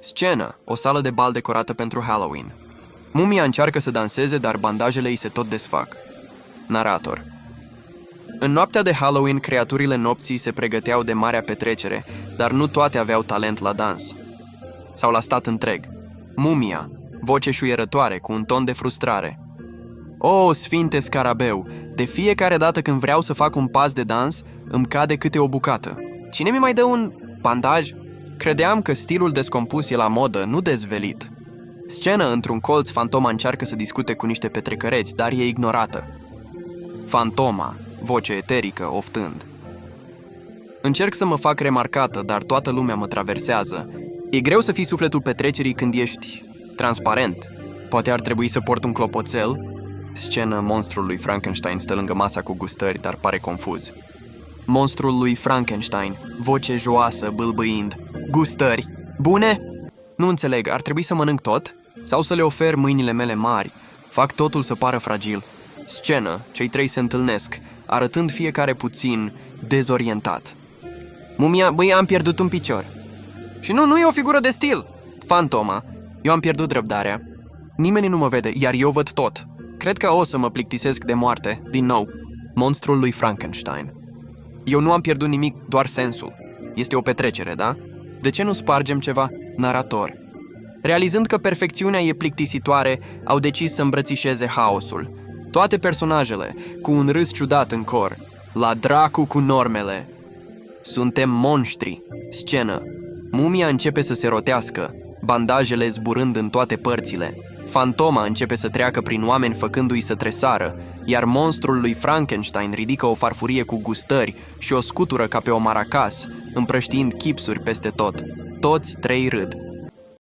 Scenă, o sală de bal decorată pentru Halloween. Mumia încearcă să danseze, dar bandajele îi se tot desfac. Narator. În noaptea de Halloween, creaturile nopții se pregăteau de marea petrecere, dar nu toate aveau talent la dans. Sau la stat întreg. Mumia, voce șuierătoare, cu un ton de frustrare. O, sfinte scarabeu, de fiecare dată când vreau să fac un pas de dans, îmi cade câte o bucată. Cine mi mai dă un bandaj? Credeam că stilul descompus e la modă, nu dezvelit. Scenă, într-un colț, Fantoma încearcă să discute cu niște petrecăreți, dar e ignorată. Fantoma, voce eterică, oftând. Încerc să mă fac remarcată, dar toată lumea mă traversează. E greu să fii sufletul petrecerii când ești transparent. Poate ar trebui să port un clopoțel? Scenă, monstrul lui Frankenstein stă lângă masa cu gustări, dar pare confuz. Monstrul lui Frankenstein, voce joasă, bâlbâind. Gustări. Bune? Nu înțeleg, ar trebui să mănânc tot? Sau să le ofer mâinile mele mari? Fac totul să pară fragil. Scenă, cei trei se întâlnesc, arătând fiecare puțin dezorientat. Mumia, băi, am pierdut un picior. Și nu e o figură de stil. Fantoma, eu am pierdut răbdarea. Nimeni nu mă vede, iar eu văd tot. Cred că o să mă plictisesc de moarte, din nou. Monstrul lui Frankenstein. Eu nu am pierdut nimic, doar sensul. Este o petrecere, da? De ce nu spargem ceva? Narator. Realizând că perfecțiunea e plictisitoare, au decis să îmbrățișeze haosul. Toate personajele, cu un râs ciudat în cor. La dracu cu normele. Suntem monștri. Scenă. Mumia începe să se rotească, bandajele zburând în toate părțile. Fantoma începe să treacă prin oameni făcându-i să tresară, iar monstrul lui Frankenstein ridică o farfurie cu gustări și o scutură ca pe o maracas, împrăștiind chipsuri peste tot. Toți trei râd.